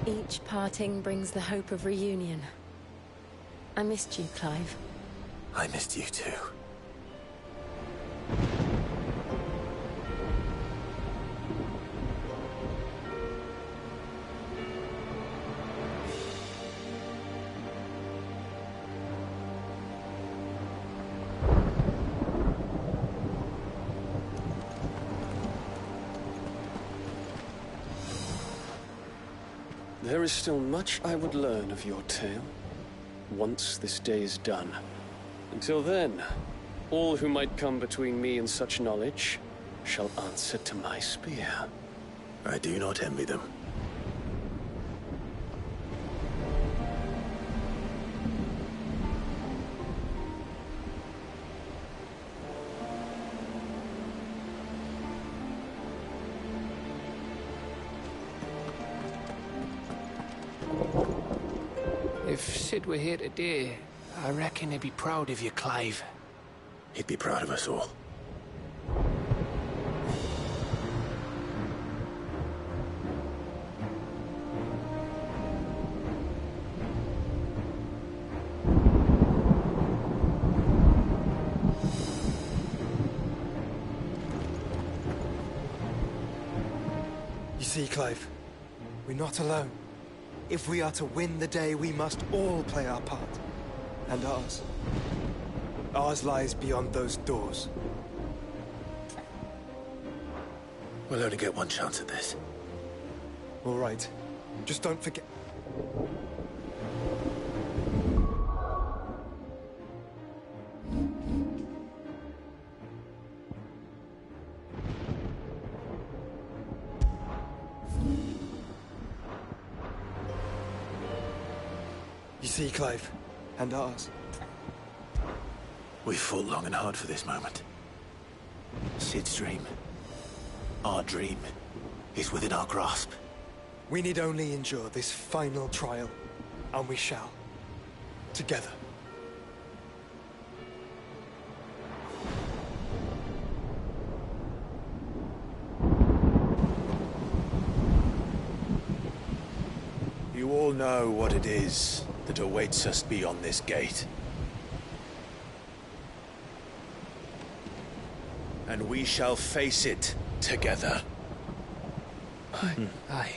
Each parting brings the hope of reunion. I missed you, Clive. I missed you too. There is still much I would learn of your tale, once this day is done. Until then, all who might come between me and such knowledge shall answer to my spear. I do not envy them. If Sid were here today, I reckon he'd be proud of you, Clive. He'd be proud of us all. You see, Clive, we're not alone. If we are to win the day, we must all play our part. And ours. Ours lies beyond those doors. We'll only get one chance at this. All right. Just don't forget... You see, Clive, and ours. We fought long and hard for this moment. Sid's dream, our dream, is within our grasp. We need only endure this final trial, and we shall. Together. You all know what it is that awaits us beyond this gate. And we shall face it together. Aye.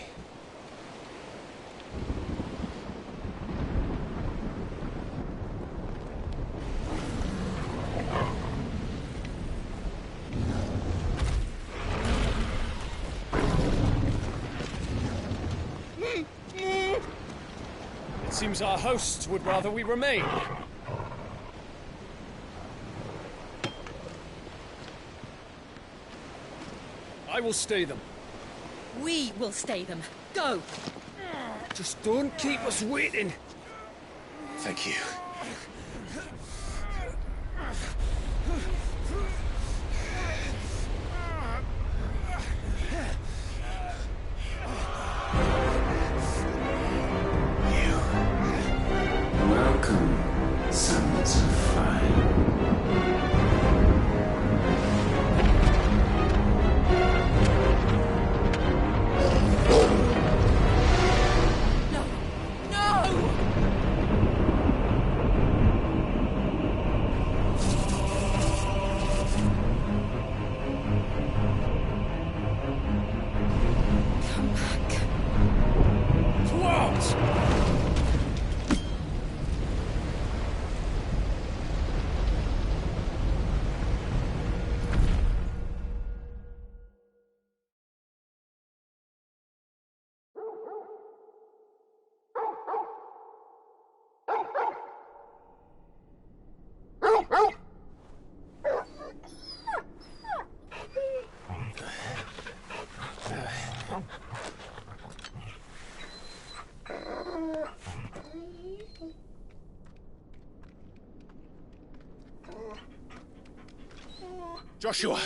It seems our hosts would rather we remain. I will stay them. We will stay them. Go! Just don't keep us waiting. Thank you. Welcome, sons of fire. Joshua!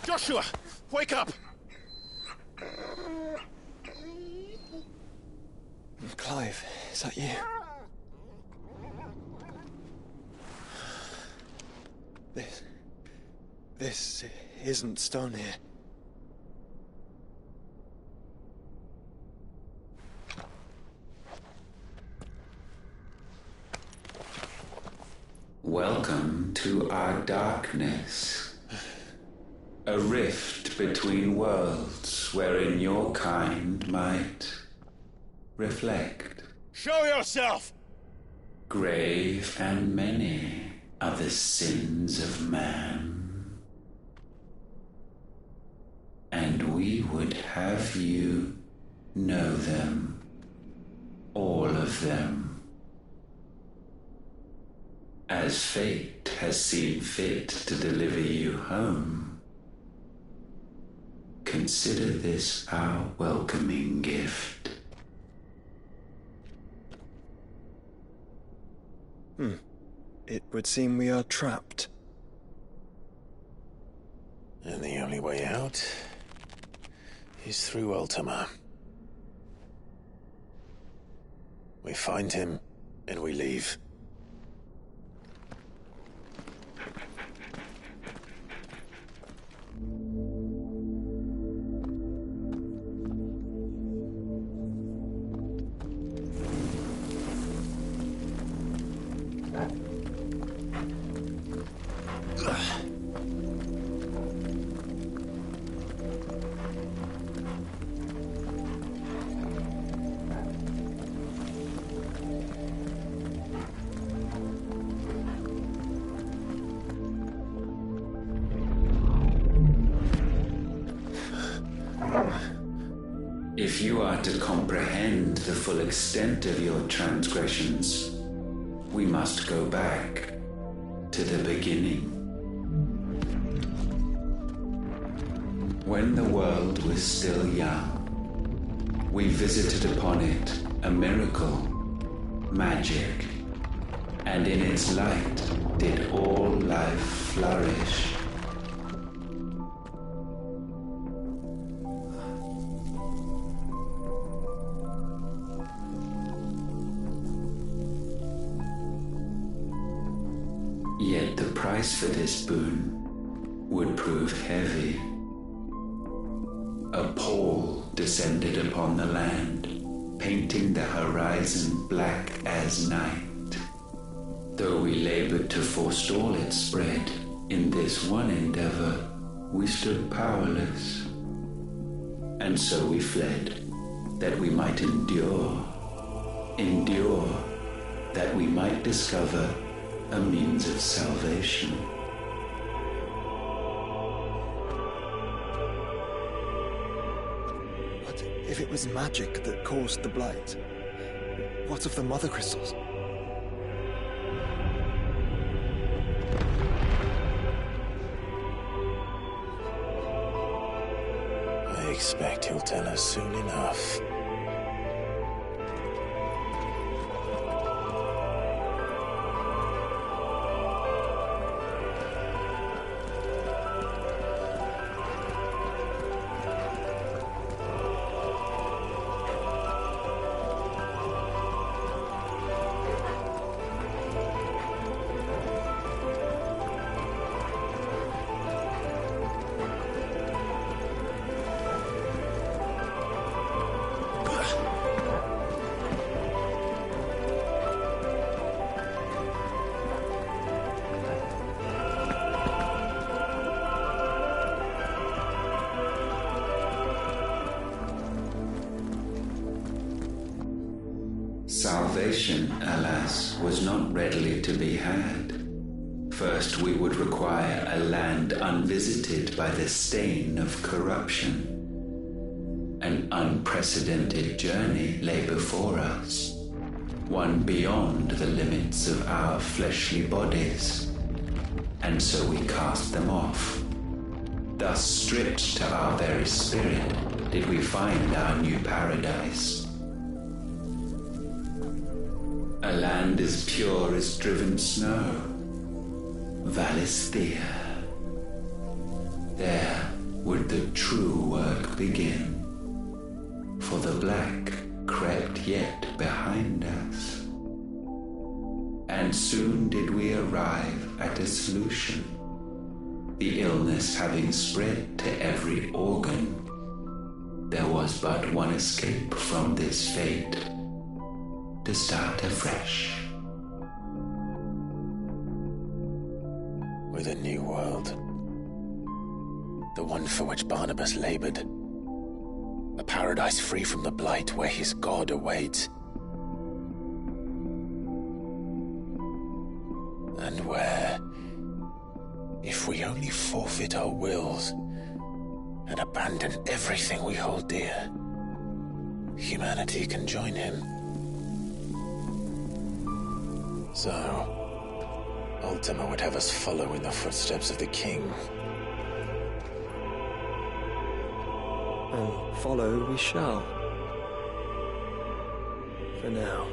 Joshua! Wake up! Clive, is that you? This isn't stone here. Welcome to our darkness. A rift between worlds wherein your kind might reflect. Show yourself! Grave and many are the sins of man. And we would have you know them, all of them. As fate has seen fit to deliver you home, consider this our welcoming gift. It would seem we are trapped. And the only way out is through Ultima. We find him, and we leave. If you are to comprehend the full extent of your transgressions, we must go back to the beginning. When the world was still young, we visited upon it a miracle, magic, and in its light did all life flourish. Yet the price for this boon would prove heavy. A pall descended upon the land, painting the horizon black as night. Though we labored to forestall its spread, in this one endeavor we stood powerless. And so we fled, that we might endure, that we might discover a means of salvation. But if it was magic that caused the blight, what of the mother crystals? I expect he'll tell us soon enough. Salvation, alas, was not readily to be had. First, we would require a land unvisited by the stain of corruption. An unprecedented journey lay before us, one beyond the limits of our fleshly bodies. And so we cast them off. Thus, stripped to our very spirit, did we find our new paradise. A land as pure as driven snow, Valisthea. There would the true work begin, for the black crept yet behind us. And soon did we arrive at a solution, the illness having spread to every organ. There was but one escape from this fate, to start afresh. The one for which Barnabas labored. A paradise free from the blight where his God awaits. And where, if we only forfeit our wills and abandon everything we hold dear, humanity can join him. So, Ultima would have us follow in the footsteps of the king. And follow we shall. For now.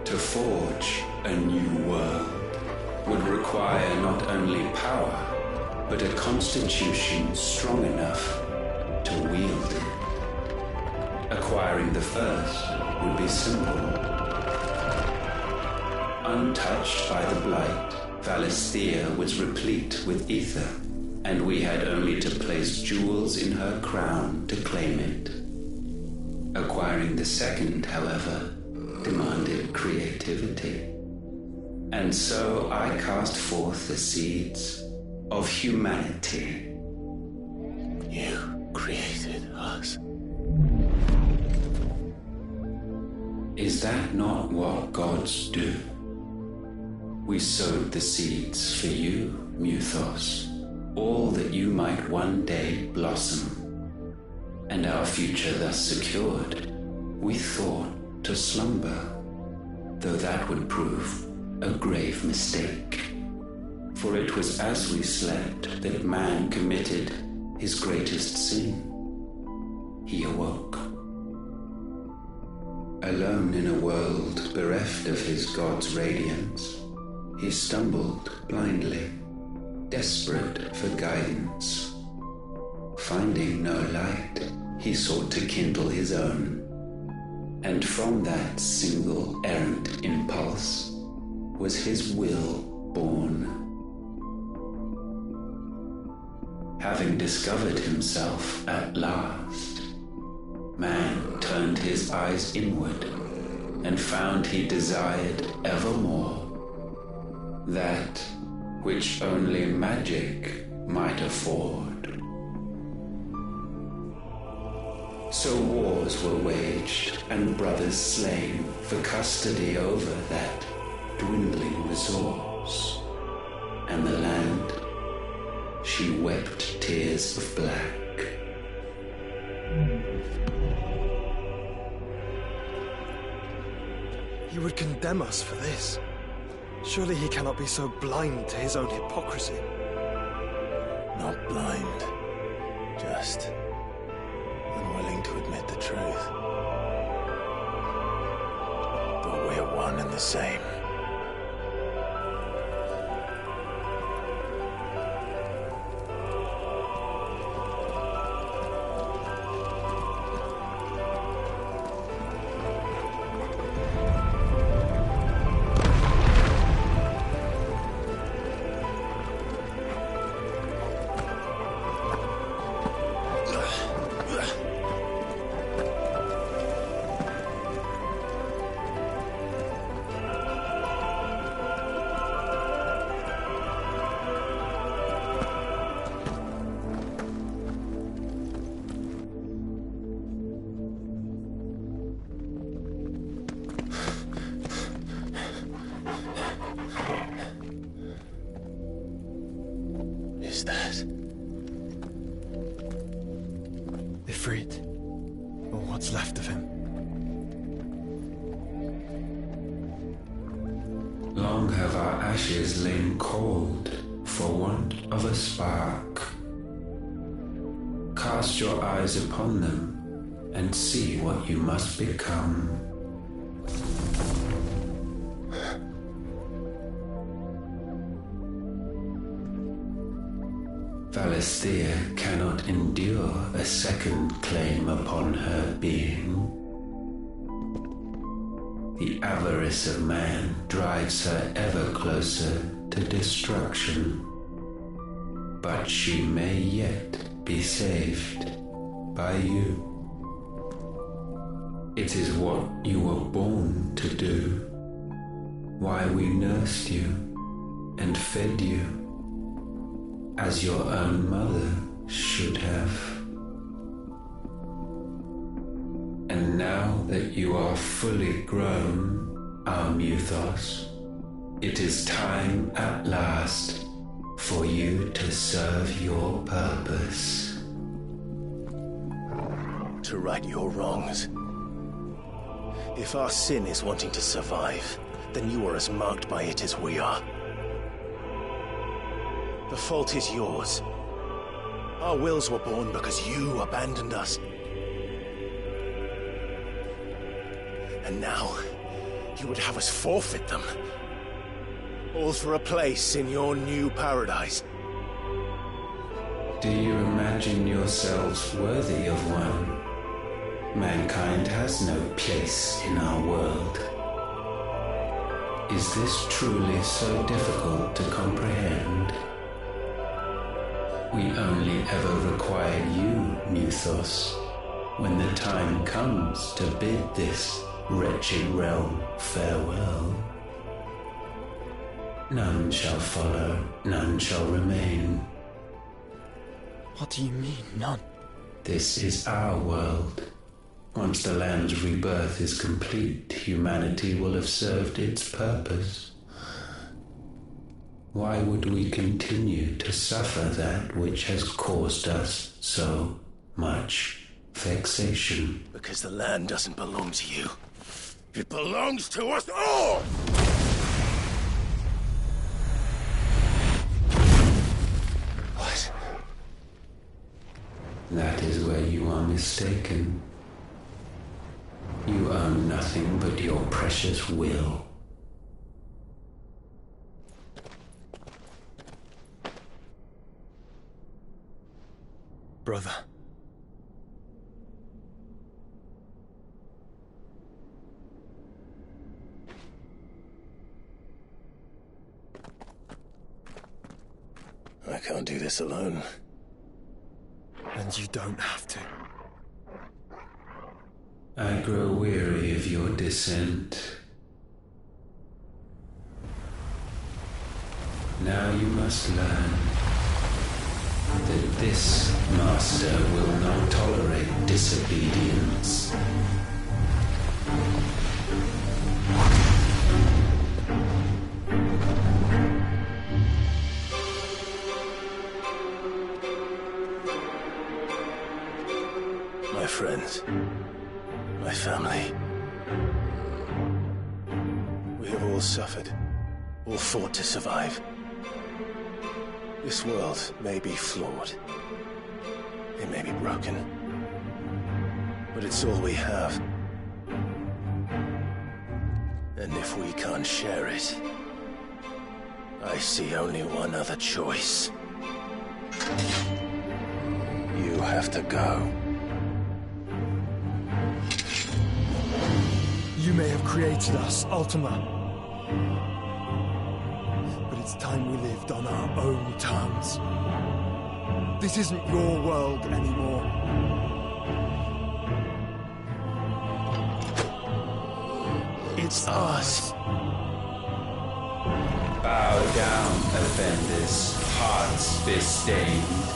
To forge a new world would require not only power, but a constitution strong enough to wield it. Acquiring the first would be simple. Untouched by the blight, Valisthea was replete with ether, and we had only to place jewels in her crown to claim it. Acquiring the second, however, demanded creativity. And so I cast forth the seeds of humanity. You created us. Is that not what gods do? We sowed the seeds for you, Muthos, all that you might one day blossom. And our future thus secured, we thought to slumber, though that would prove a grave mistake. For it was as we slept that man committed his greatest sin. He awoke. Alone in a world bereft of his God's radiance, he stumbled blindly, desperate for guidance. Finding no light, he sought to kindle his own. And from that single errant impulse was his will born. Having discovered himself at last, man turned his eyes inward and found he desired evermore that which only magic might afford. So wars were waged and brothers slain for custody over that dwindling resource. And the land, she wept tears of black. He would condemn us for this. Surely he cannot be so blind to his own hypocrisy. Not blind, just unwilling to admit the truth. But we're one and the same. Ifrit, or what's left of him. Long have our ashes lain cold for want of a spark. Cast your eyes upon them, and see what you must become. Valisthea cannot endure a second claim upon her being. The avarice of man drives her ever closer to destruction. But she may yet be saved by you. It is what you were born to do, why we nursed you and fed you, as your own mother should have. And now that you are fully grown, our Muthos, it is time at last for you to serve your purpose. To right your wrongs. If our sin is wanting to survive, then you are as marked by it as we are. The fault is yours. Our wills were born because you abandoned us. And now, you would have us forfeit them. All for a place in your new paradise. Do you imagine yourselves worthy of one? Mankind has no place in our world. Is this truly so difficult to comprehend? We only ever require you, Muthos, when the time comes to bid this wretched realm farewell. None shall follow, none shall remain. What do you mean, none? This is our world. Once the land's rebirth is complete, humanity will have served its purpose. Why would we continue to suffer that which has caused us so much vexation? Because the land doesn't belong to you. It belongs to us all! What? That is where you are mistaken. You own nothing but your precious will. Brother. I can't do this alone. And you don't have to. I grow weary of your dissent. Now you must learn that this master will not tolerate disobedience. My friends, my family. We have all suffered, all fought to survive. This world may be flawed. It may be broken. But it's all we have. And if we can't share it, I see only one other choice. You have to go. You may have created us, Ultima. But it's time we lived on our own terms. This isn't your world anymore. It's ours. Bow down, offenders, hearts disdained.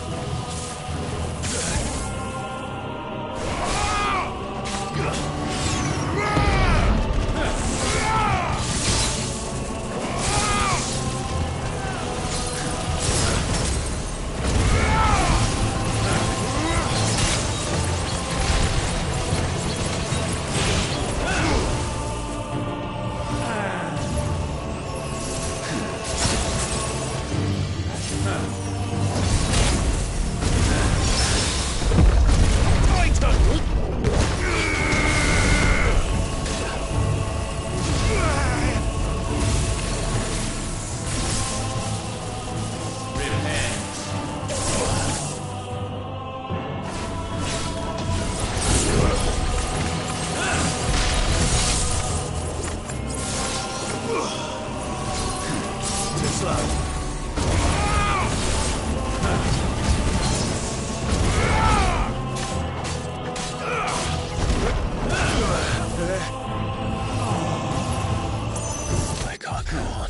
Go on.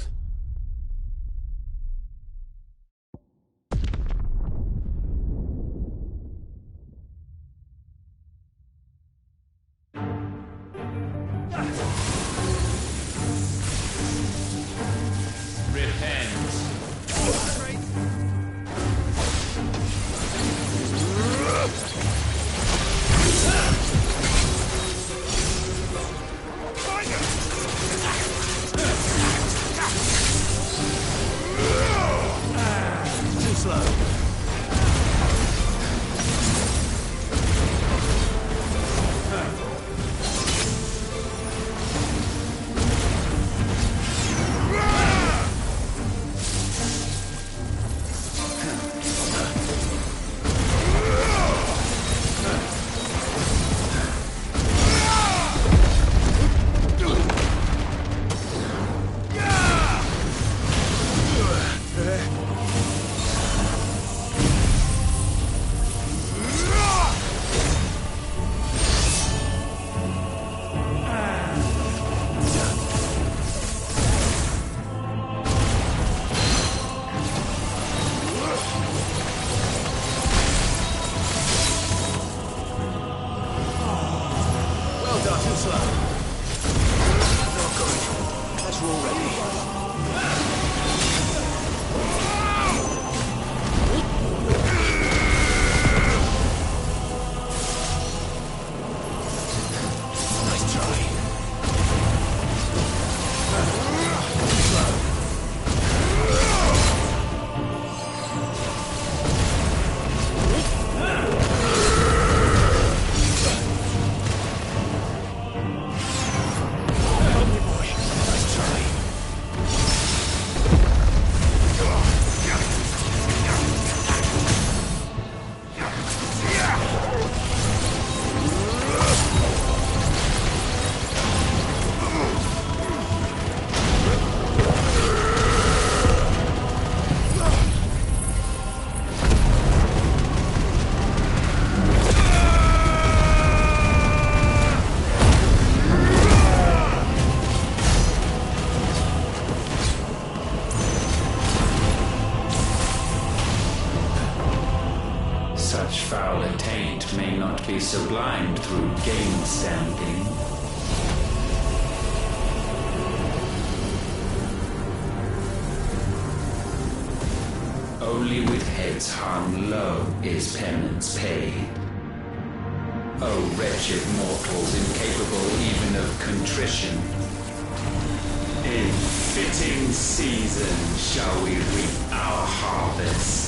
Such foul attaint may not be sublimed through game standing. Only with heads hung low is penance paid. O wretched mortals incapable even of contrition, in fitting season shall we reap our harvest.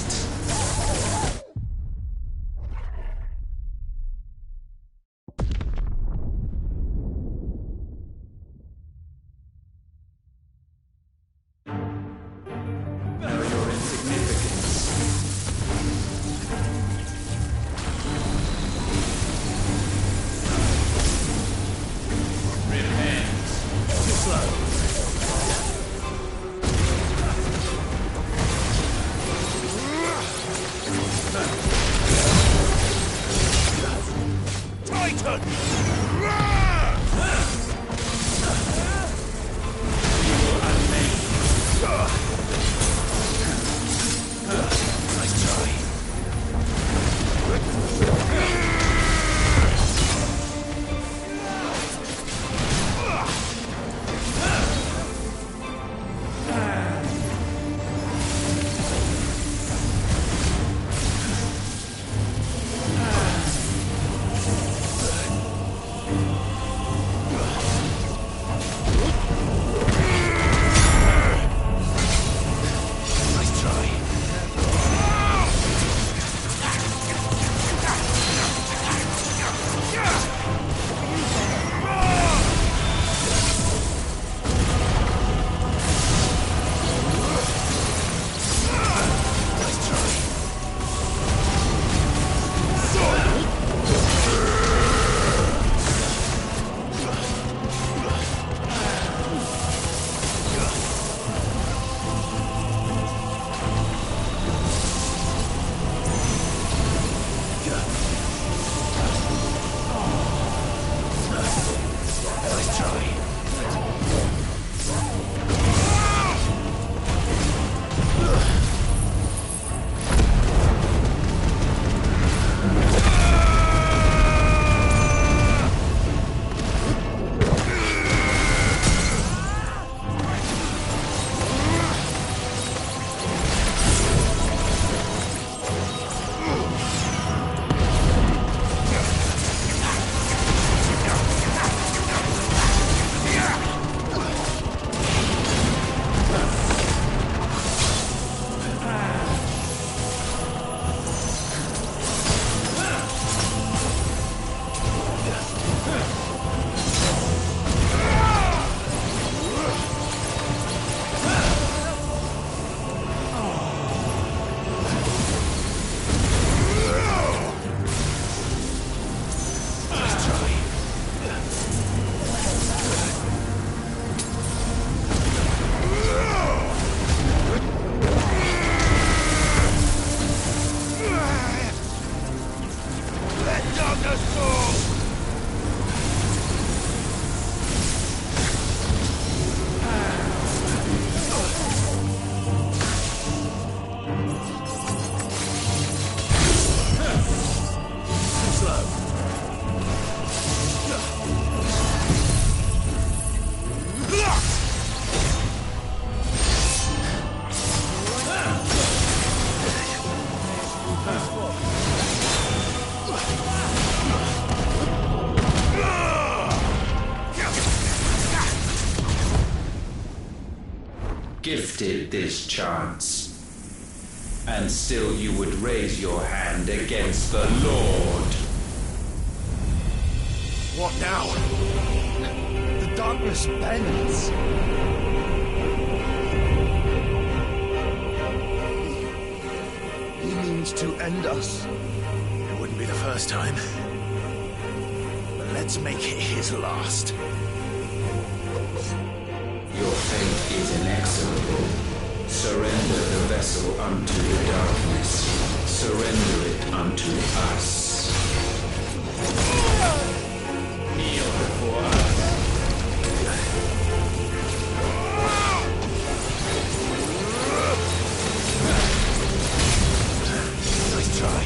gifted this chance. And still you would raise your hand against the Lord. What now? The darkness bends. He means to end us. It wouldn't be the first time. But let's make it his last. Your fate is inexorable. Surrender the vessel unto the darkness. Surrender it unto us. Kneel before us. Nice try.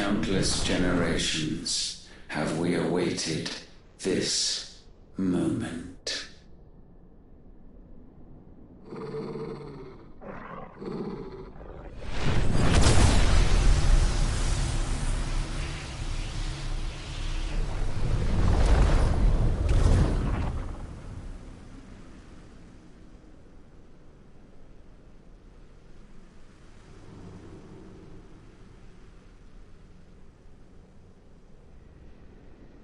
countless generations have we awaited this moment.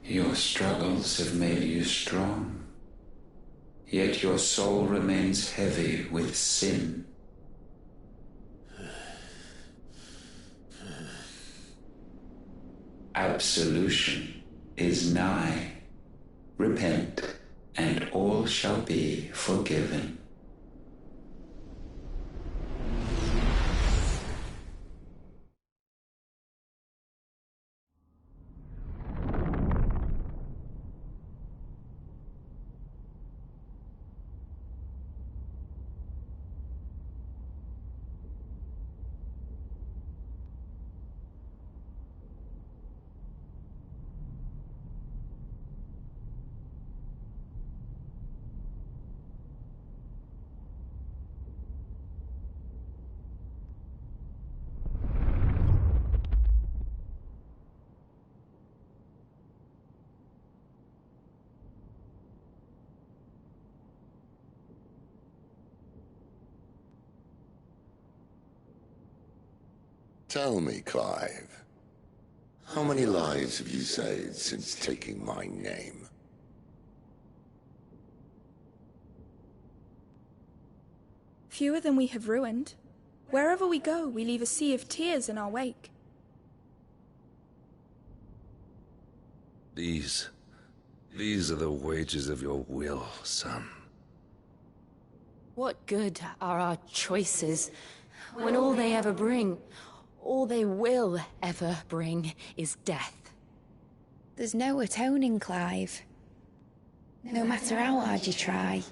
Your struggles have made you strong, yet your soul remains heavy with sin. Absolution is nigh. Repent, and all shall be forgiven. Tell me, Clive, how many lives have you saved since taking my name? Fewer than we have ruined. Wherever we go, we leave a sea of tears in our wake. These are the wages of your will, son. What good are our choices when all they ever bring, all they will ever bring, is death? There's no atoning, Clive. No matter how hard you try.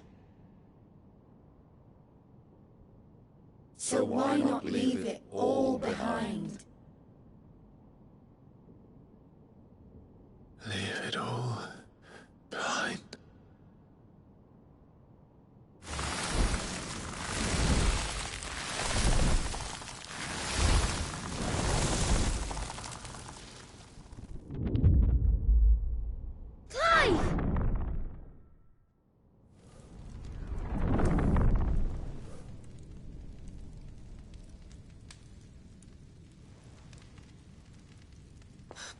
So why not leave it all behind? Leave it all behind.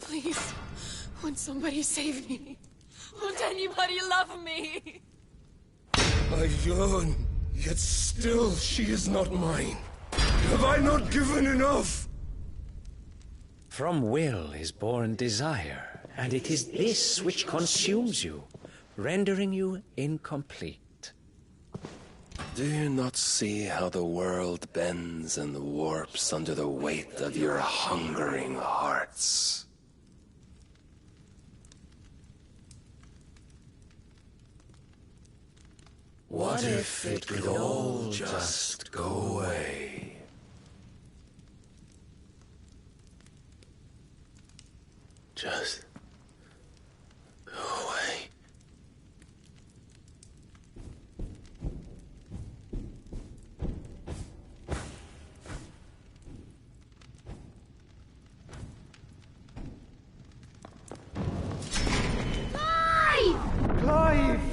Please, won't somebody save me? Won't anybody love me? I yearn, yet still she is not mine. Have I not given enough? From will is born desire, and it is this which consumes you, rendering you incomplete. Do you not see how the world bends and warps under the weight of your hungering hearts? What if it could all just go away? Just go away. Clive!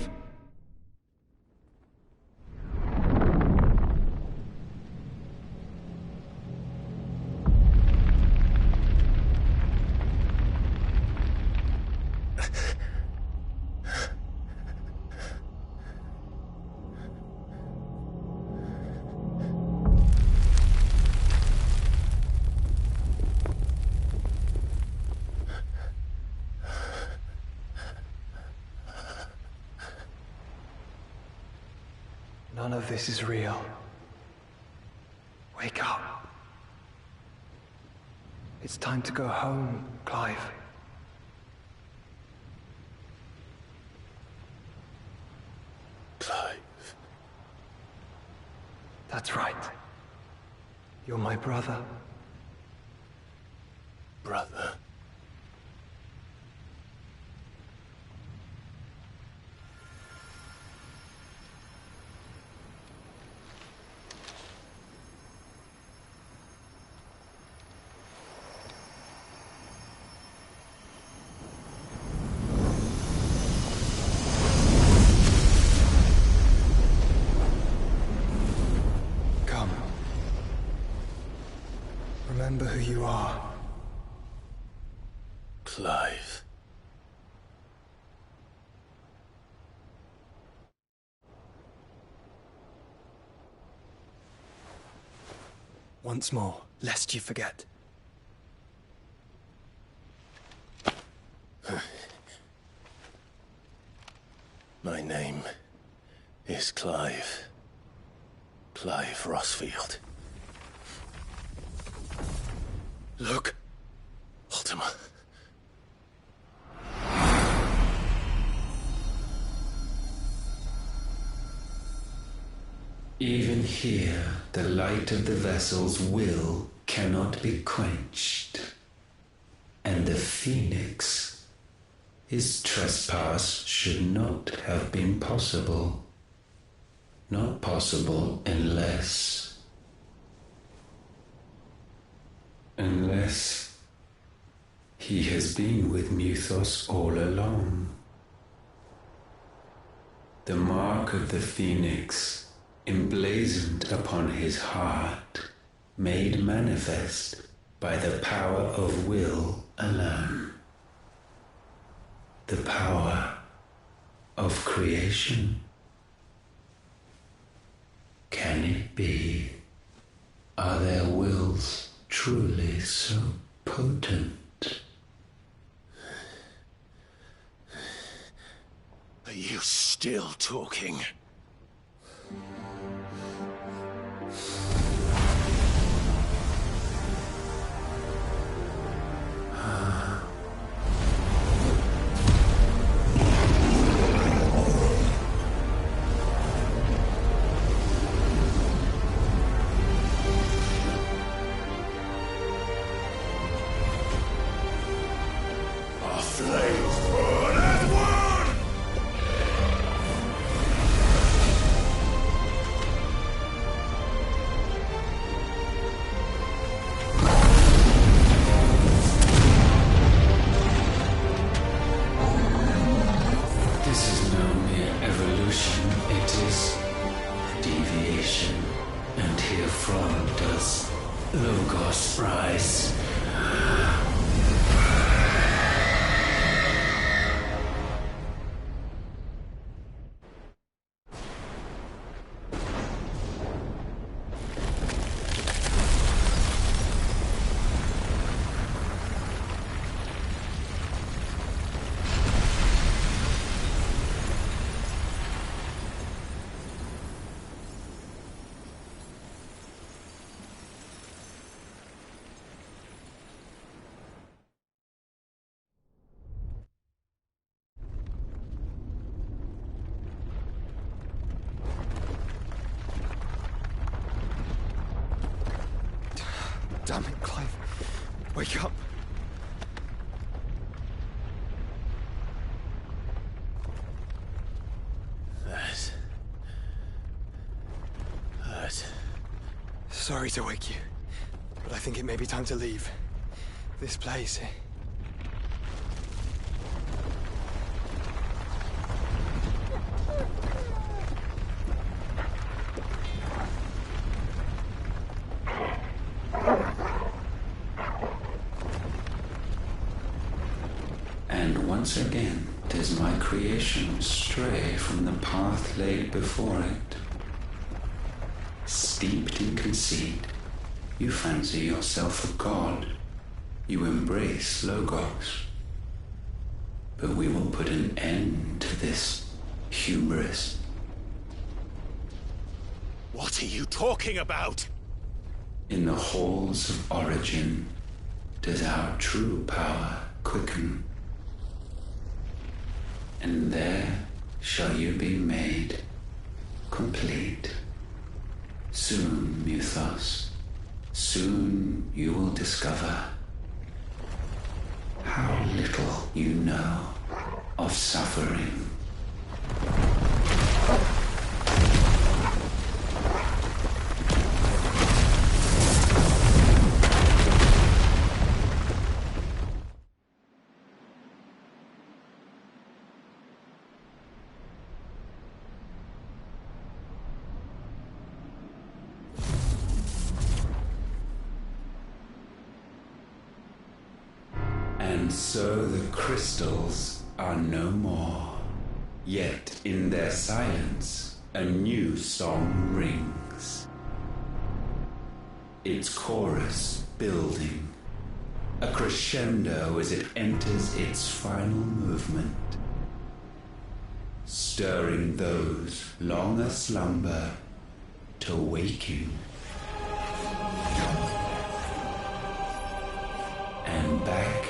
None of this is real. Wake up. It's time to go home, Clive. Clive. That's right. You're my brother. brother. Come. Remember who you are. Clive. Once more, lest you forget. My name is Clive. Clive Rossfield. Look, Ultima. Even here, the light of the vessel's will cannot be quenched. And the Phoenix, his trespass should not have been possible. Not possible unless he has been with Muthos all along. The mark of the Phoenix, emblazoned upon his heart, made manifest by the power of will alone. The power of creation. Can it be? Are their wills truly so potent? Are you still talking? Our flames burn as one! This is no mere evolution, it is deviation. And herefrom does Logos rise. Damn it, Clive. Wake up. That hurt. Sorry to wake you, but I think it may be time to leave. This place. And once again does my creation stray from the path laid before it. Steeped in conceit, you fancy yourself a god. You embrace Logos. But we will put an end to this hubris. What are you talking about? In the halls of origin does our true power quicken. And there shall you be made complete. Soon, Muthos, soon you will discover you know of suffering. And so the crystals are no more. Yet in their silence, a new song rings. Its chorus building, a crescendo as it enters its final movement, stirring those long aslumber to waking. And back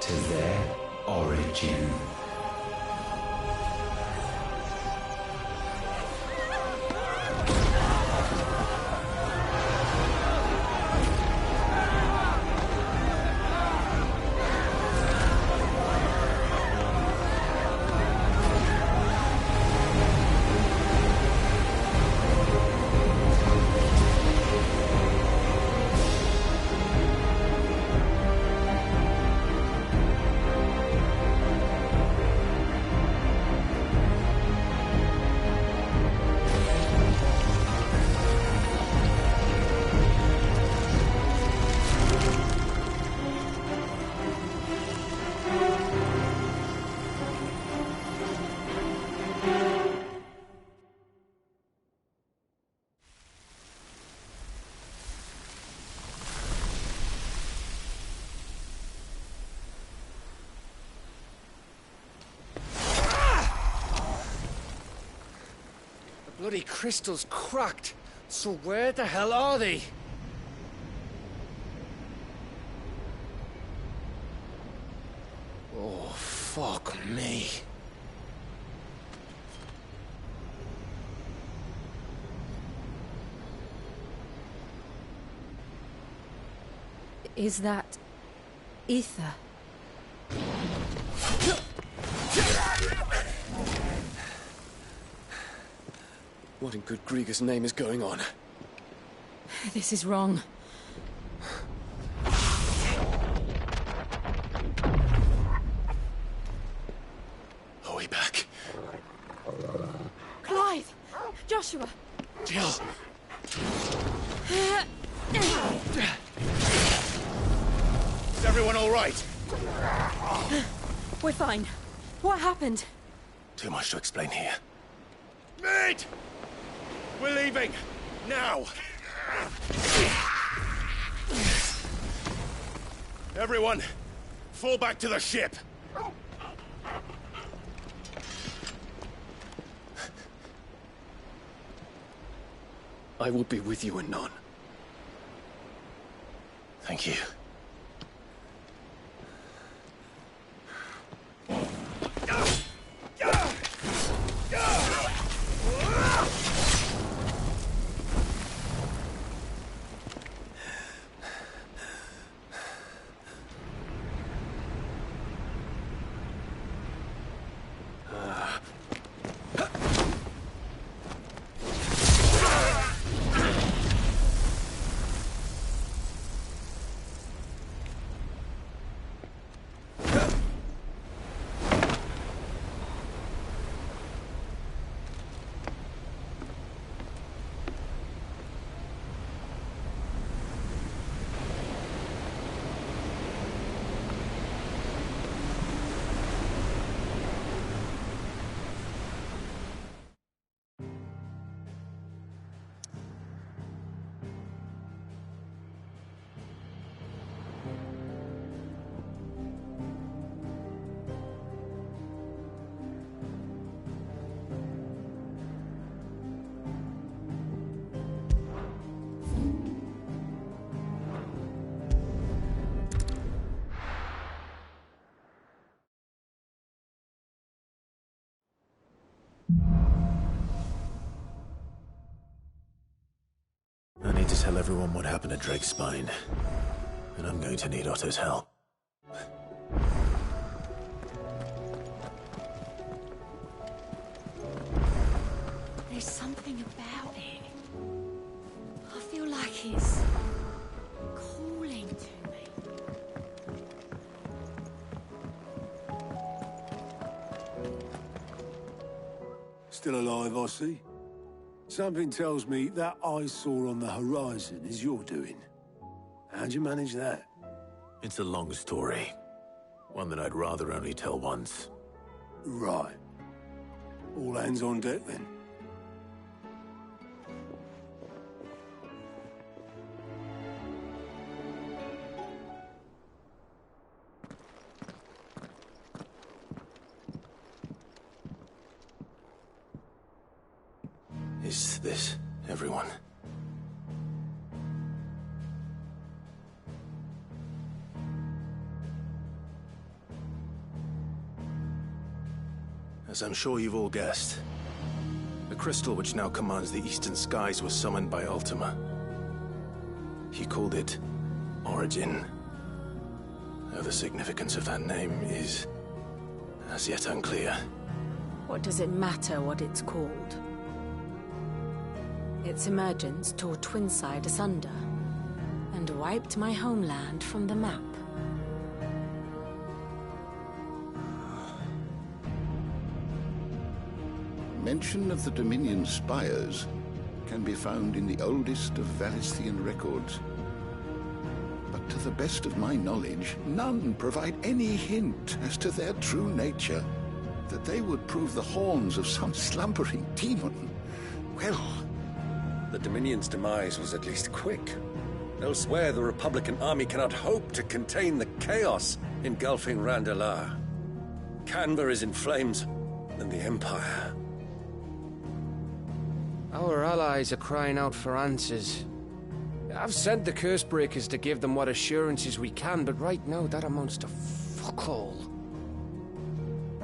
to their origin. Bloody crystal's cracked. So where the hell are they? Oh, fuck me. Is that ether? What in good Grieger's name is going on? This is wrong. Are we back? Clive! Joshua! Jill! Is everyone all right? We're fine. What happened? Too much to explain here. Mate! We're leaving! Now! Everyone, fall back to the ship! I will be with you anon. Thank you. I need to tell everyone what happened at Drake's Spine. And I'm going to need Otto's help. There's something about it. I feel like it's calling to me. Still alive, I see. Something tells me that eyesore on the horizon is your doing. How'd you manage that? It's a long story. One that I'd rather only tell once. Right. All hands on deck, then. Is this everyone? As I'm sure you've all guessed, the crystal which now commands the eastern skies was summoned by Ultima. He called it Origin. Though the significance of that name is as yet unclear. What does it matter what it's called? Its emergence tore Twinside asunder, and wiped my homeland from the map. Mention of the Dominion spires can be found in the oldest of Valisthian records. But to the best of my knowledge, none provide any hint as to their true nature. That they would prove the horns of some slumbering demon. Well, the Dominion's demise was at least quick. Elsewhere, the Republican army cannot hope to contain the chaos engulfing Randalar. Canberra is in flames, and the Empire. Our allies are crying out for answers. I've sent the Cursebreakers to give them what assurances we can, but right now that amounts to fuck all.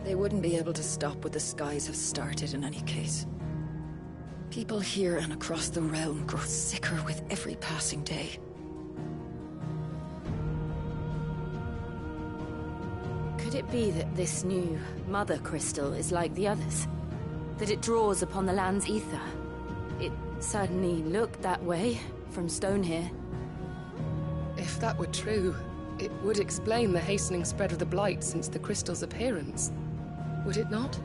They wouldn't be able to stop what the skies have started in any case. People here and across the realm grow sicker with every passing day. Could it be that this new Mother Crystal is like the others? That it draws upon the land's ether? It certainly looked that way from stone here. If that were true, it would explain the hastening spread of the Blight since the crystal's appearance. Would it not?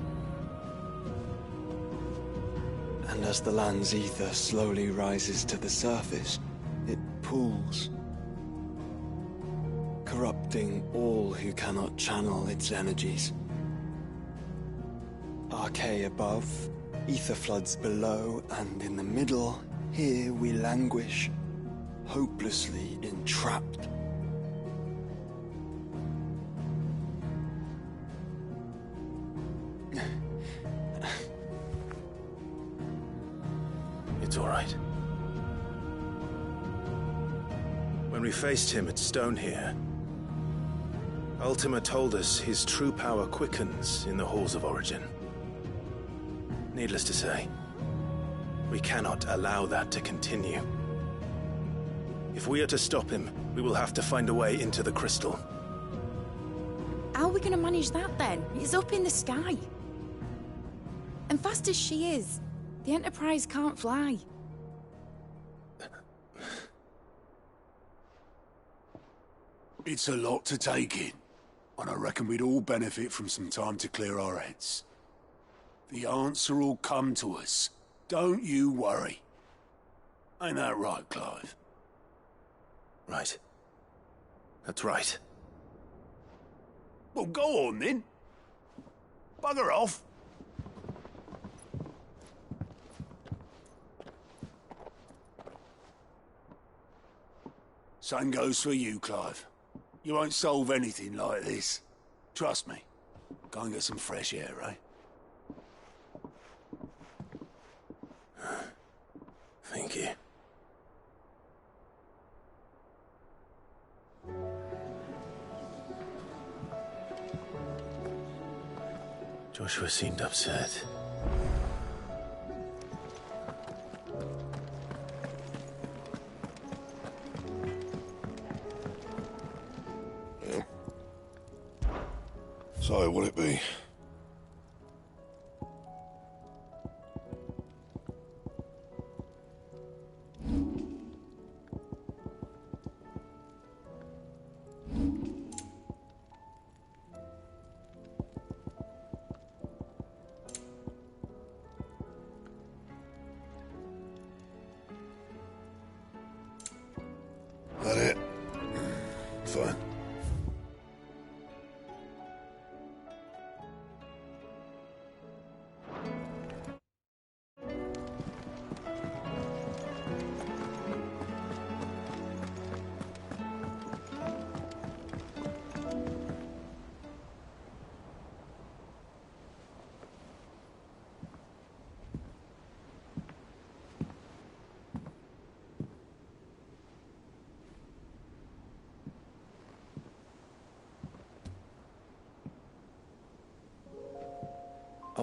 And as the land's ether slowly rises to the surface, it pools, corrupting all who cannot channel its energies. Archay above, ether floods below, and in the middle, here we languish, hopelessly entrapped. It's all right. When we faced him at Stone here, Ultima told us his true power quickens in the halls of Origin. Needless to say, we cannot allow that to continue. If we are to stop him, we will have to find a way into the crystal. How are we going to manage that then? It's up in the sky. And fast as she is, the Enterprise can't fly. It's a lot to take in, and I reckon we'd all benefit from some time to clear our heads. The answer will come to us. Don't you worry. Ain't that right, Clive? Right. That's right. Well, go on then. Bugger off. Same goes for you, Clive. You won't solve anything like this. Trust me. Go and get some fresh air, eh? Thank you. Joshua seemed upset. Yeah. So, will it be?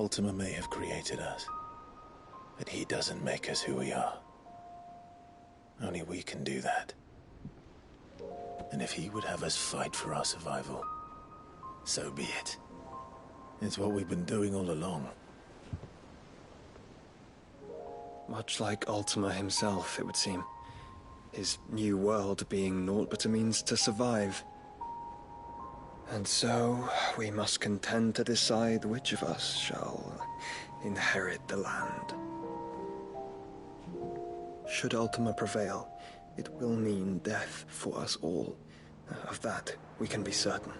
Ultima may have created us, but he doesn't make us who we are. Only we can do that. And if he would have us fight for our survival, so be it. It's what we've been doing all along. Much like Ultima himself, it would seem. His new world being naught but a means to survive. And so, we must contend to decide which of us shall inherit the land. Should Ultima prevail, it will mean death for us all. Of that, we can be certain.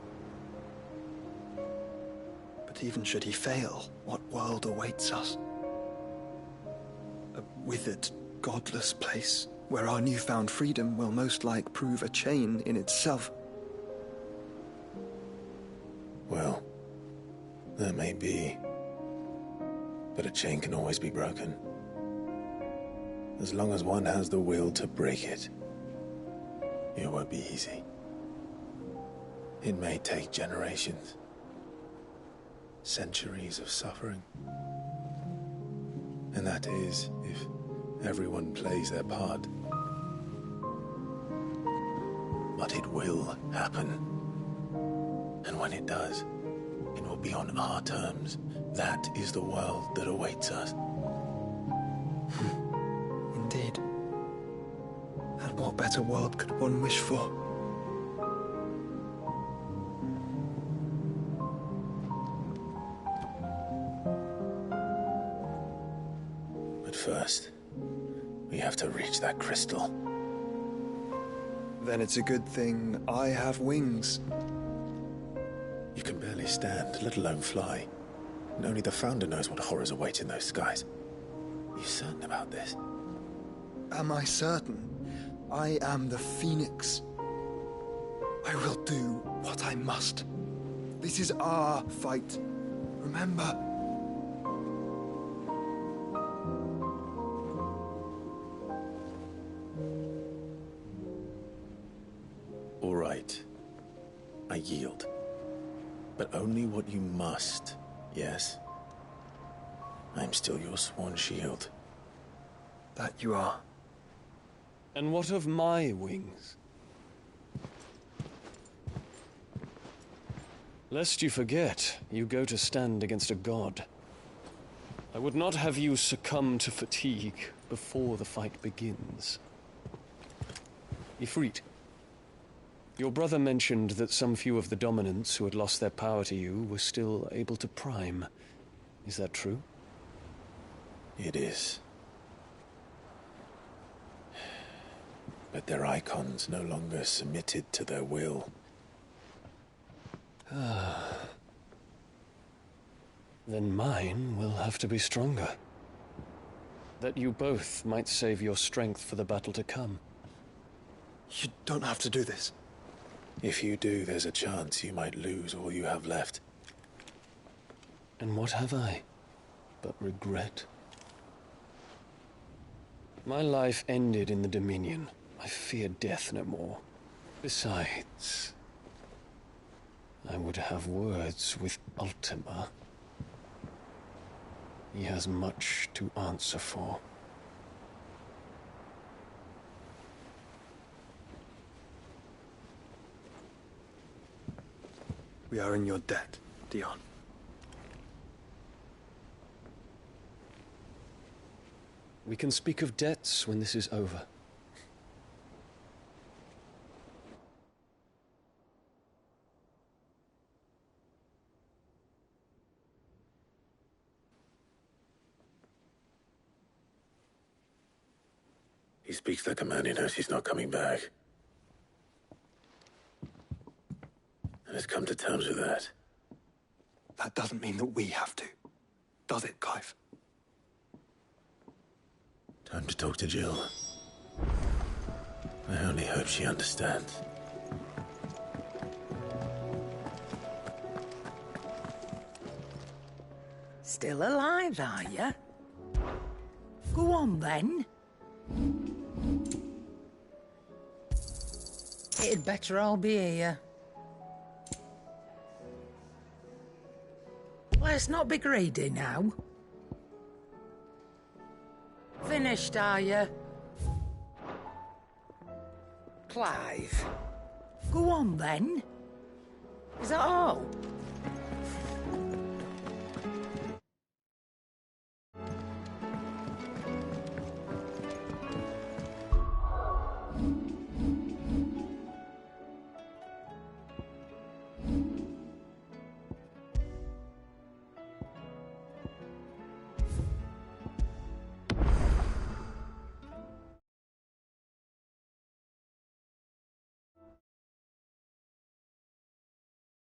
But even should he fail, what world awaits us? A withered, godless place, where our newfound freedom will most like prove a chain in itself. Well, that may be. But a chain can always be broken. As long as one has the will to break it. It won't be easy. It may take generations. Centuries of suffering. And that is, if everyone plays their part. But it will happen. And when it does, it will be on our terms. That is the world that awaits us. Indeed. And what better world could one wish for? But first, we have to reach that crystal. Then it's a good thing I have wings. You can barely stand, let alone fly. And only the Founder knows what horrors await in those skies. Are you certain about this? Am I certain? I am the Phoenix. I will do what I must. This is our fight. Remember? All right. I yield. But only what you must, yes? I'm still your sworn shield. That you are. And what of my wings? Lest you forget, you go to stand against a god. I would not have you succumb to fatigue before the fight begins. Ifrit, your brother mentioned that some few of the dominants who had lost their power to you were still able to prime. Is that true? It is. But their icons no longer submitted to their will. Then mine will have to be stronger. That you both might save your strength for the battle to come. You don't have to do this. If you do, there's a chance you might lose all you have left. And what have I but regret? My life ended in the Dominion. I fear death no more. Besides, I would have words with Ultima. He has much to answer for. We are in your debt, Dion. We can speak of debts when this is over. He speaks like a man who knows he's not coming back. And has come to terms with that. That doesn't mean that we have to, does it, Clive? Time to talk to Jill. I only hope she understands. Still alive, are you? Go on, then. It'd better all be here. Let's not be greedy now. Finished, are you? Clive. Go on, then. Is that all?